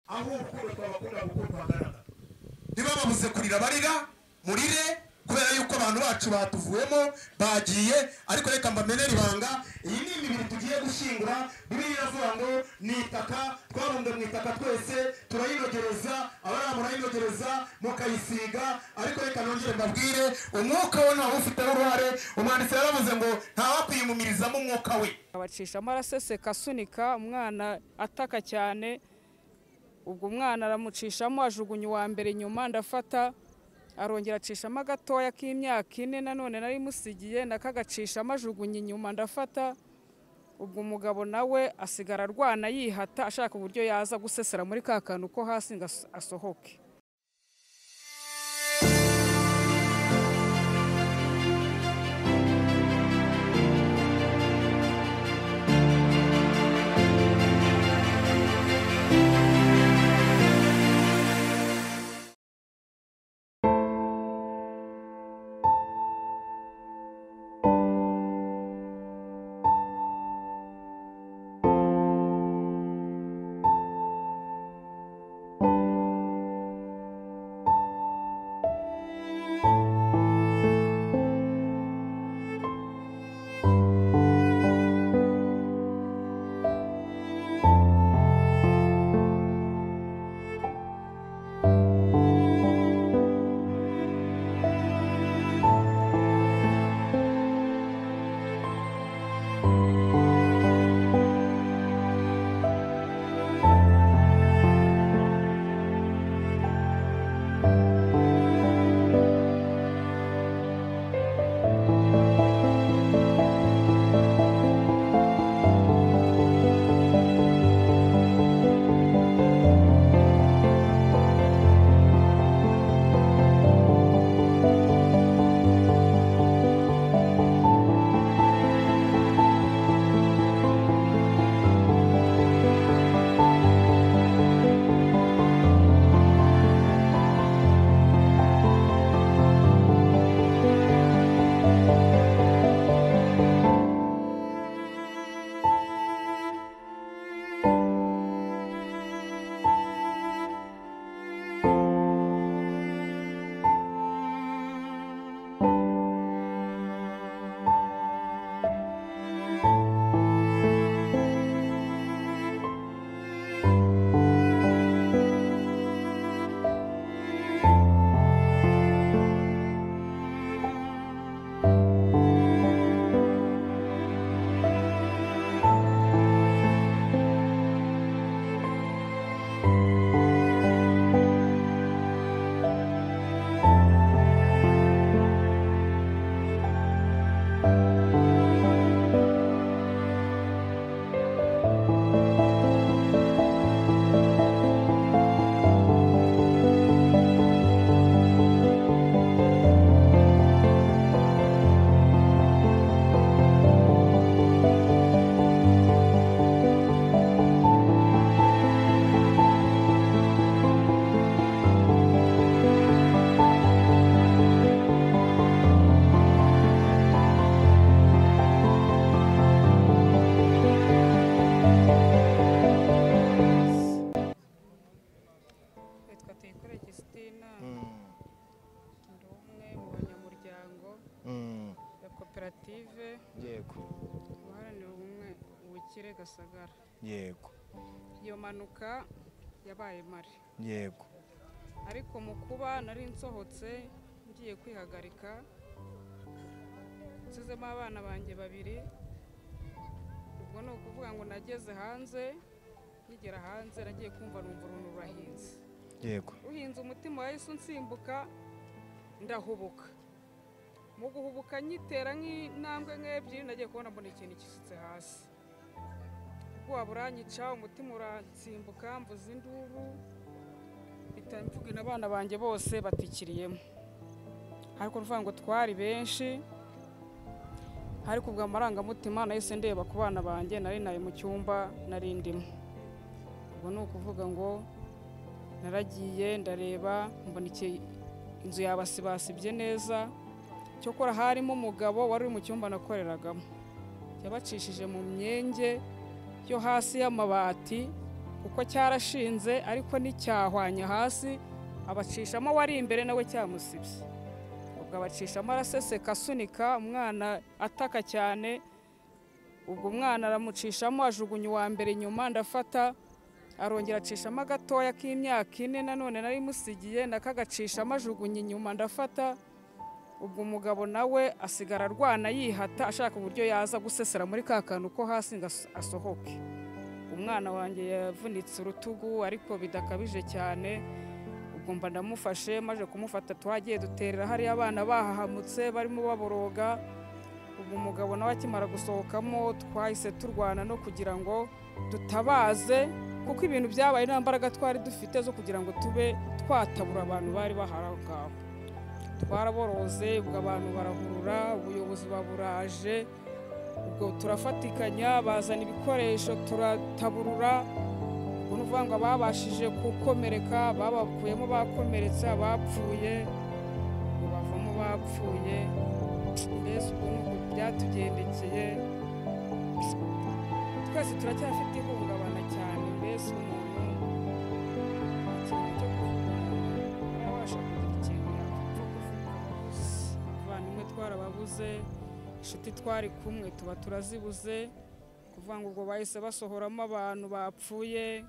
aho urukundo twabakunda kuko rwanganaga ntibababuze kurira barira murire kubera yuko abantu bacu batuvuyemo bagiye ariko reka mbamenera ibanga iyi ni imibiri tugiye gushyingura Bibiliya iravuga ngo ni itaka twabumbwe mu itaka twese turayinogereza abana murayinogereza mukayisiga ariko reka nongere mbabwire umwuka we ntawe ufiteho uruhare umwanditsi yaravuze ngo ntawakwiyumumirizamo umwuka we abacishamo araseseka asunika umwana ataka cyane ubwo umwana aramucishamo ajugunya uwa mbere inyuma ndafata arongera acishamo gatoya k'imyaka 4 nanone nari musigiye nakagacishamo ajugunya inyuma ndafata ubwo umugabo nawe asigara arwana yihata ashaka uburyo yaza gusesera muri ka kantu ko hasi ngo asohoke. koperative yego uharanira ubumwe ubukire Gasagara yego iyo manuka yabaye mari yego ariko mu kuba nari nsohotse ngiye kwihagarika nsizemo abana banjye babiri ubwo no kuvuga ngo nageze hanze nigera hanze nagiye kumva numva uruntu rurahinze yego uhinze umutima wahise unsimbuka ndahubuka mu guhubuka nyitera nk'intambwe nk'ebyiri nagiye kubona mbona ikintu kisutse hasi ubwo buranyica umutima uransimbuka mvuza induru bitamvuga abana banjye bose batikiriyemo ariko ruvuga ngo twari benshi ariko ubwo amarangamutima nahise ndeba ku bana banjye nari naye mu cyumba nari ndimo ubwo ni ukuvuga ngo naragiye ndareba mbona inzu yabasibasibye neza cyokora harimo umugabo wari uri mu cyumba nakoreragamo yabacishije mu myenge yo hasi y'amabati kuko cyarashinze ariko nticyahwanya hasi, abacishamo wari imbere nawe cyamusibye. Ubwo abacishamo araseseka asunika, umwana ataka cyane. Ubwo umwana aramucishamo ajugunya uwa mbere inyuma, ndafata arongera acishamo gatoya k'imyaka 4 nanone nari musigiye, nakagacishamo ajugunya inyuma, ndafata. Ubwo umugabo nawe asigara arwana yihata ashaka uburyo yaza gusesera muri ka kantu ko hasi ngo asohoke. Umwana wanjye yavunitse urutugu ariko bidakabije cyane. Ubwo mba ndamufashe, maje kumufata twagiye duterera hari abana bahahamutse barimo baboroga. Ubwo umugabo nawe akimara gusohokamo twahise turwana no kugira ngo dutabaze, kuko ibintu byabaye nta mbaraga twari dufite zo kugira ngo tube twatabura abantu bari baharangaho. Twaraboroze, ubwo abantu barahurura, ubuyobozi baburaje. Ubwo turafatikanya bazana ibikoresho turataburura. Ubwo nuvuga ngo babashije gukomereka babakuyemo bakomeretse, abapfuye bavamo bapfuye. Mbese ubwo byatugendekeye, twese turacyafite ihungabana cyane. Mbese umuntu ikintu cyo kubasha kugira ikintu yapfa kuvuga. Abavandimwe twarababuze, inshuti twari kumwe tuba turazibuze. Kuvuga ngo ubwo bahise basohoramo abantu bapfuye,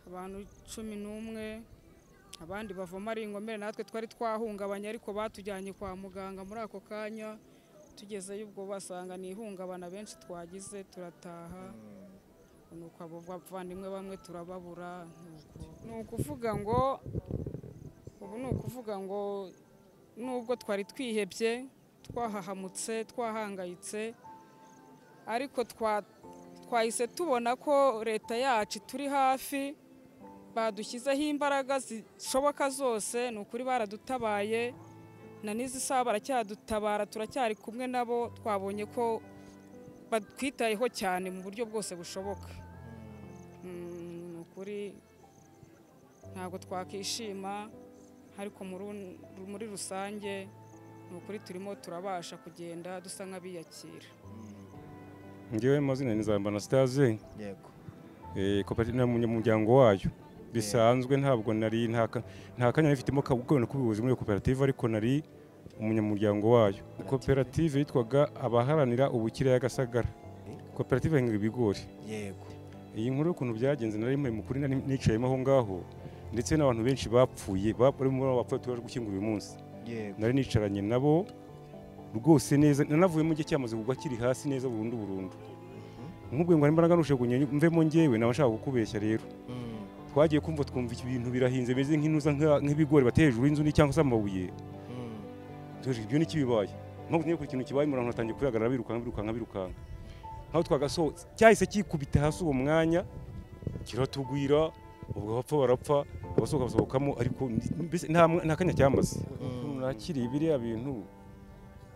abantu 11, abandi bavoma ari ingomere. Natwe twari twahungabanye ariko batujyanye kwa muganga muri ako kanya. Tugezeyo ubwo basanga ni ihungabana benshi twagize, turataha. Nuko abo bavandimwe bamwe turababura. Nukuvuga ngo nubwo twari twihebye, twahahamutse, twahangayitse, ariko twahise tubona ko leta yacu turi hafi, badushyizeho imbaraga zishoboka zose. Ni ukuri baradutabaye, na n'izi saha baracyadutabara, turacyari kumwe nabo. Twabonye ko batwitayeho cyane mu buryo bwose bushoboka. Ni ukuri ntabwo twakishima, ariko muri rusange ni ukuri turimo turabasha kugenda dusa nk'abiyakira. Ngewe mazina ni Nzamba Anastase. Yego. Koperative n'umunyamuryango wayo. Bisanzwe ntabwo nari nta kanya nifitemo kubona kubibuze muri koperative, ariko nari umunyamuryango wayo. Koperative yitwaga abaharanira ubukire y'Agasagara. Koperative hinga ibigori. Yego. Iyi nkuru ukuntu byagenze nari mu kuri nicayemo aho ngaho, ndetse n'abantu benshi bapfuye barimo bapfuye twaje gukingura uyu munsi. Yego. Nari nicaranye nabo rwose neza, nanavuye mu gihe cyamaze kugwa kiri hasi neza burundu. Nkubwe ngo imbaraga nushegunye mvemo ngewe nabashaka gukubeshya rero. Twagiye kumva twumva ibintu birahinze beze nk'inuza nk'ibigori bateye hejuru y'inzu ni cyangwa se amabuye. Tuje ibyo ni kibibaye. Nko ku kintu kibaye umuntu atangiye kuyagarara birukanka. Aho twagasohotse cyahise kikubita hasi uwo mwanya kiratugwira, ubwo bapfa barapfa, abasohoka basohokamo, ariko nta kanya cyamaze. Nakiri biriya bintu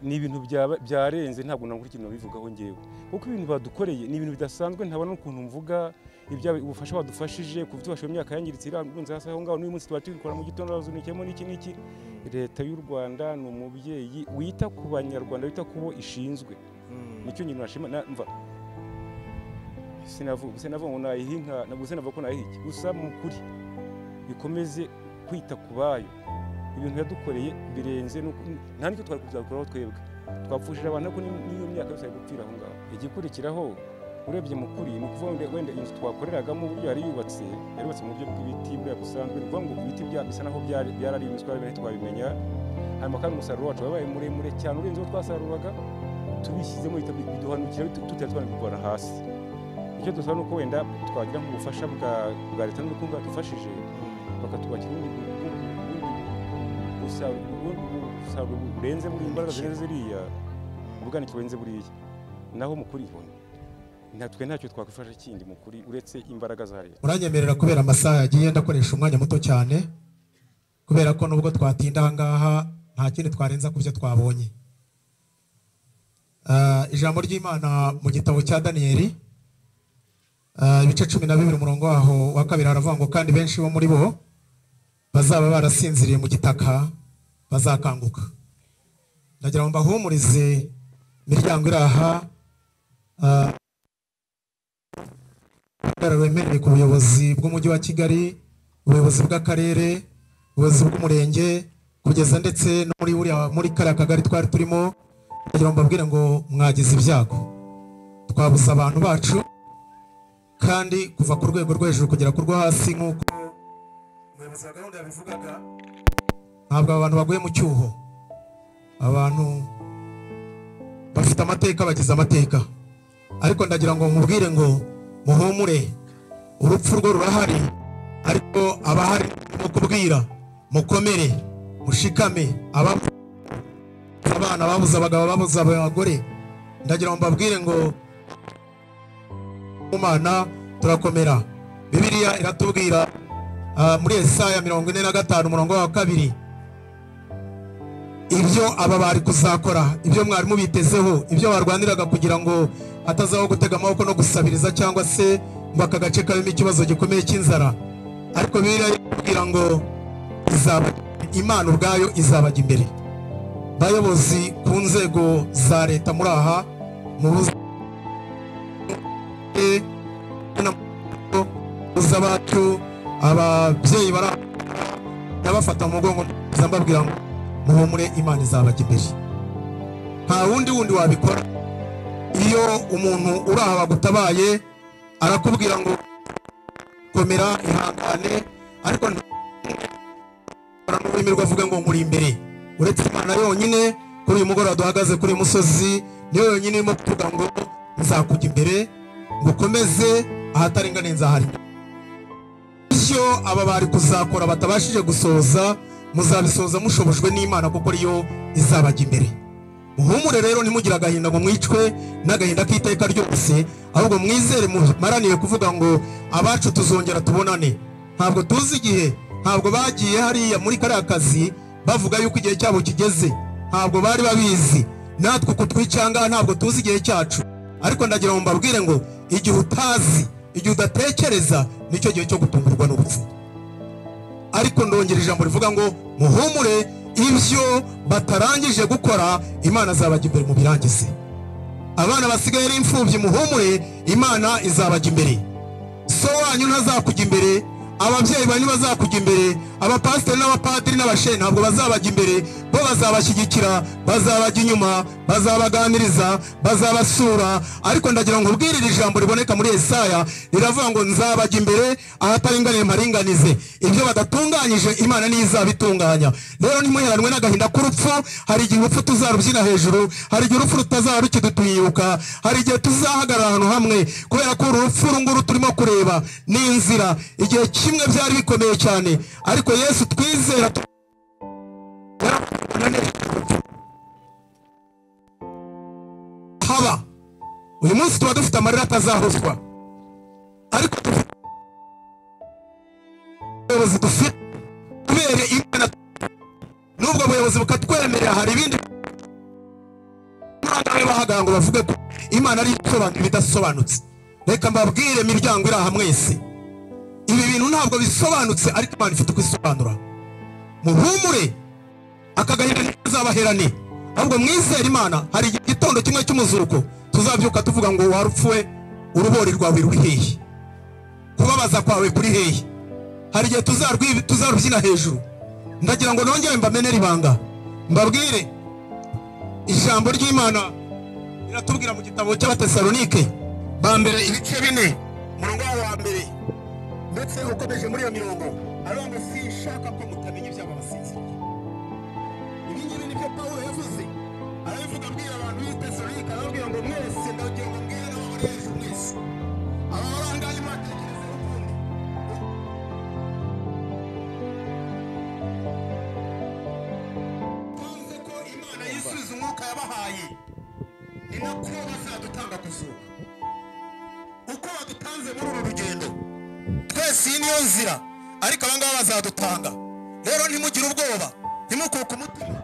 ni ibintu byarenze, ntabwo nakuri ikintu bivugaho ngewe, kuko ibintu badukoreye ni ibintu bidasanzwe. Ntabona ukuntu mvuga ibya ubufasha badufashije ku byo imyaka yangiritse irunze hasi aho ngaho. N'uyu munsi twatubikora mu gitondo bazunikemo n'iki. Leta y'u Rwanda ni umubyeyi wita ku banyarwanda, wita kubo ishinzwe. Nicyo nyine nashima mva sinavuga ngo nayihinka, nabwo sinavuga ko nayihiki. Gusa mu kuri bikomeze kwita ku bayo. Ibintu yadukoreye birenze, nta nicyo twari kuzakoraho twebwe. Twapfushije abantu ko n'iyo myaka yose gupfira aho ngaho. Igikurikiraho urebye mu kuri ni ukuvuga wenda inzu twakoreragamo uburyo yari yubatse mu buryo bw'ibiti buriya busanzwe. Ni ukuvuga ngo ibiti bisa naho byararimitswe twabimenya. Hanyuma kandi umusaruro wacu wabaye muremure cyane urenze uwo twasaruraga. Tubishyizemo biduhanukira tutari twanabivana hasi. Icyo dusaba ni uko wenda twagira nk'ubufasha bwa leta n'uko bwadufashije bakatubakira umusaruro urenze muri imbaraga ziriya, ubwanikiro burenze buriya. Naho mu kuri natwe ntacyo twakwifasha kindi mu kuri uretse imbaraga za leta. Muranyemerera kubera amasaha yagiye ndakoresha umwanya muto cyane, kubera ko nubwo twatinda aha ngaha nta kindi twarenza ku byo twabonye. Ijambo ry'Imana mu gitabo cya Daniyeli ibice 12 umurongo waho wa 2 haravuga ngo kandi benshi bo muri bo bazaba barasinziriye mu gitaka bazakanguka. Ndagira ngo mbahumurize imiryango iri aha wemereye ku buyobozi bw'umujyi wa Kigali, ubuyobozi bw'akarere, ubuyobozi bw'umurenge, kugeza ndetse no muri kariya kagari twari turimo, kugira ngo mbabwire ngo mwagize ibyago, twabuze abantu bacu, kandi kuva ku rwego rwo hejuru kugera ku rwo hasi, nk'uko umuyobozi wa gahunda yabivugaga, ntabwo abantu baguye mu cyuho, abantu bafite amateka, bagize amateka, ariko ndagira ngo mubwire ngo muhumure, urupfu rwo rurahari, ariko abahari mu kubwira mukomere, mushikame, abana babuze abagabo, babuze abagore, ndagira ngo mbabwire ngo Imana turakomera. Bibiliya iratubwira muri Yesaya 45 umurongo wa 2, ibyo aba bari kuzakora, ibyo mwari mubitezeho, ibyo barwaniraga kugira ngo hatazaho gutega amaboko no gusabiriza cyangwa se ngo aka gace kabemo ikibazo gikomeye cy'inzara, ariko Bibiliya iratubwira ngo Imana ubwayo izabajya imbere. Bayobozi ku nzego za leta muri aha, mubuze abacu, ababyeyi barabafata mu mugongo, mbabwira ngo muhumure, Imana izabajya imbere. Nta wundi wabikora. Iyo umuntu uri aha bagutabaye arakubwira ngo komera, ihangane, ariko n'ururimi avuga ngo muri imbere, uretse Imana yonyine kuri uyu mugoroba duhagaze kuri uyu musozi, niyo yonyine irimo kuvuga ngo nzakujya imbere, ngo ukomeze, ahataringaniye nzahari. Icyo aba bari kuzakora batabashije gusoza, muzabisoza mushobojwe n'Imana, kuko ariyo izabajya imbere. Muhumure rero, ntimugire agahinda ngo mwicwe n'agahinda k'iteka ryose, ahubwo mwizere, mumaraniye kuvuga ngo abacu tuzongera tubonane. Ntabwo tuzi igihe, ntabwo bagiye hariya muri kariya kazi bavuga yuko igihe cyabo kigeze, ntabwo bari babizi. Natwe uko twicanga ntabwo tuzi igihe cyacu, ariko ndagira ngo mbabwire ngo igihe utazi, igihe udatekereza, nicyo gihe cyo gutungurwa n'urupfu. Ariko ndongera ijambo rivuga ngo muhumure, ibyo batarangije gukora Imana azabajya imbere mu birangize. Abana basigaye ari imfubyi, muhumure, Imana izabajya imbere. So wanyu ntazakujya imbere, ababyeyi banyu bazakujya imbere, abapasiteri n'abapadiri n'abashehe ntabwo bazabajya imbere, bo bazabashyigikira, bazabajya inyuma, bazabaganiriza, bazabasura. Ariko ndagira ngo ubwirire ijambo riboneka muri Yesaya, riravuga ngo nzabajya imbere, ahataringaniye mparinganize. Ibyo badatunganyije Imana niyo izabitunganya. Rero ntimuheranwe n'agahinda k'urupfu. Hari igihe urupfu tuzarubyina hejuru, hari igihe urupfu rutazaba rukidutwiruka, hari igihe tuzahagarara ahantu hamwe, kubera ko urupfu runguru turimo kureba ni inzira. Igihe kimwe byari bikomeye cyane, ariko Yesu twizera haba uyu munsi tuba dufite amarira atazahozwa, ariko ubuyobozi dufite kubera Imana, n'ubwo buyobozi bukatwemerera, hari ibindi bahagarara ngo bavuge ko Imana ari isobanura ibidasobanutse. Reka mbabwire miryango iri aha mwese, ibi bintu ntabwo bisobanutse, ariko Imana ifite uko isobanura. Muhumure, akagahinda ntizabaherane, ahubwo mwizere Imana. Hari igitondo kimwe cy'umuzuko tuzabyuka tuvuga ngo warupfuwe, urubori rwawe ruri hehe, kubabaza kwawe kuri hehe. Hari igihe tuzarubyina hejuru. Ndagira ngo nongere mbamenere ibanga, mbabwire ijambo ry'Imana riratubwira mu gitabo cy'Abatesalonike ba mbere ibice 4 umurongo wa mbere, ndetse ukomeje muri iyo mirongo, ariko sinshaka ko mutamenya iby'aba basinziriye. Ibi ngibi nibyo Pawulo yavuze, arabivuga abwira abantu b'i Tesalonike, arababwira ngo mwese ndagira ngo mbwire n'abari hejuru mwese, aba barangaye mwatekereze ukundi. Tuzi ko Imana yisubiza umwuka yabahaye, ni nako bazadutanga kuzuka. Uko badutanze muri uru rugendo, twese iyi niyo nzira, ariko abangaba bazadutanga. Rero ntimugire ubwoba, ntimukuke umutima.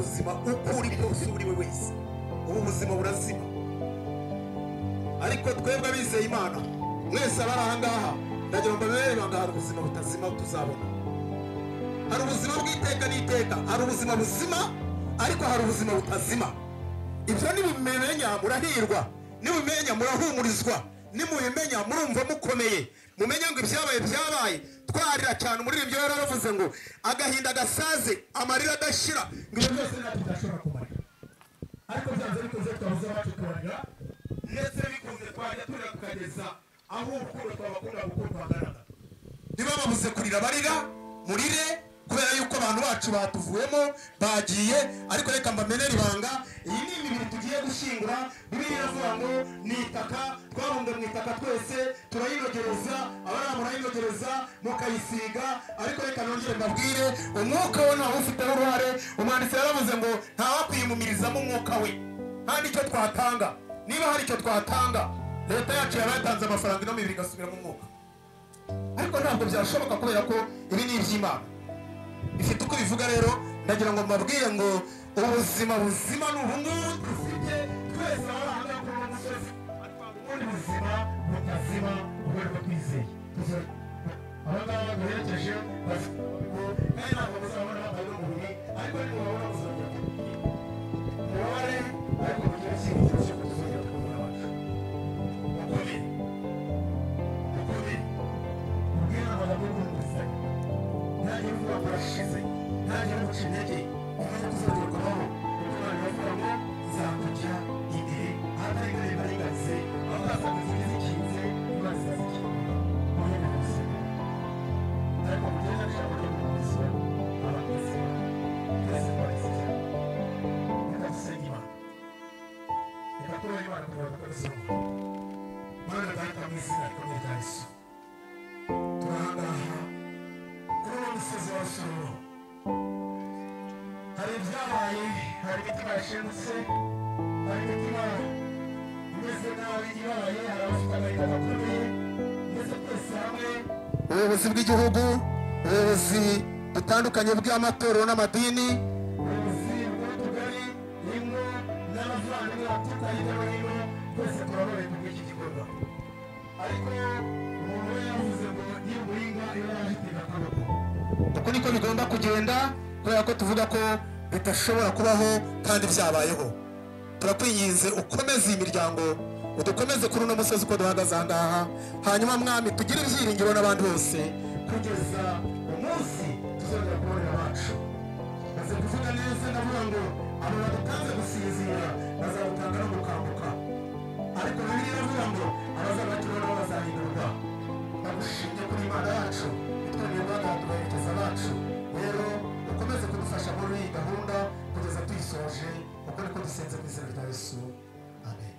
ubuzima uko uri bwose uri we wese, ubu buzima burazima. Ariko twebwe abizeye Imana mwese abari aha ngaha ndagira ngo mbabere banga hari ubuzima butazima tuzabona. Hari ubuzima bw'iteka n'iteka, hari ubuzima buzima ariko hari ubuzima butazima. Ibyo nimubimenya murahirwa, nimubimenya murahumurizwa, nimubimenya murumva mukomeye, mumenya ngo ibyabaye byabaye. Twarira cyane umuririmbyi yaravuze ngo agahinda gasaze amarira adashira, ngo ibyo byose natwe tudashobora kumarira. Ariko byanze bikunze twabuze abacu kubarira, ndetse bikunze twajya turira kukageza aho urukundo twabakunda gukunda rwagaragara. Ntibababuze kurira barira murire, kubera yuko abantu bacu batuvuyemo bagiye. Ariko reka mbamenere ibanga, iyi ni imibiri tugiye gushyingura. Bibiliya iravuga ngo ni itaka, twabumbwe mu itaka twese turayinogereza, abari murayinogereza mukayisiga. Ariko reka nongere mbabwire, umwuka we ntawe ufiteho uruhare. Umwanditsi yaravuze ngo ntawakwiyumumirizamo umwuka we, nta n'icyo twatanga. Niba hari icyo twatanga, leta yacu yaba yatanze amafaranga ino mibiri igasubira mu mwuka. Ariko ntabwo byashoboka kubera ko ibi ni iby'Imana bifite uko bivuga. Rero ndagira ngo mbabwire ngo ubuzima buzima ni ubu ngubu dufite twese abahanga kuri uwo musozi, ubundi buzima butazima ubwo twizeye. Aba ngaba duherekeje bafite kandi ntabwo muzabona bambaye n'umubiri, ariko nimubabona muzongera umubare, ariko mugira icyerekezo cyo kutuzongera tukabona abacu mukomere ubwira amagambo y'ubuzima. Ntajya uvuga ngo urashize, ntajya muca intege, umaze kuzongera kubaho. Kuko abantu bavuga ngo nzakujya imbere ahatari kare baringanize, aho uzasanga inzugi zikinze imana zirazikinga muri ubu buzima. Ariko mu gihe cy'ijambo ryo mu buzima abakozi twese twarizeye. Reka dusenge Imana, reka tubahe Imana kugira ngo dukomeze urugo. Mana data mu izina rikomeye rya Yesu, turahangaha kuri uwo musozi wa Sororo. Hari ibyabaye, hari imitima yashengutse, hari imitima imeze nabi ibaye, hari abafite agahinda gakomeye. Ndetse twese hamwe, ubuyobozi bw'igihugu, ubuyobozi butandukanye bw'amatorero n'amadini, ubuyobozi bw'utugari, ingo n'abavandimwe baturuka hirya no hino, twese turababaye ku bw'iki gikorwa. Ariko umuntu we yavuze ngo niba umuringa iba yahitira akaboko. Uko niko bigomba kugenda, kubera ko tuvuga ko bidashobora kubaho kandi byabayeho. Turakwinginze ukomeze iyi miryango, udukomeze kuri uno musozi uko duhagaze aha ngaha. Hanyuma Mwami tugire ibyiringiro n'abandi bose kugeza umunsi tuzongera kubonera abacu. Maze kuvuga neza ndavuga ngo abo badutanze gusinzira bazabutanga no gukanguka. Ariko Bibiliya iravuga ngo abazabakiriho nabo bazahindurwa. Ndagushimye kuri Imana yacu itwemerera Rwanda tugaherekeza abacu. Rero ukomeze kudufasha muri iyi gahunda kugeza tuyisoje, uko niko dusenze mu izina rya Yesu. Amen.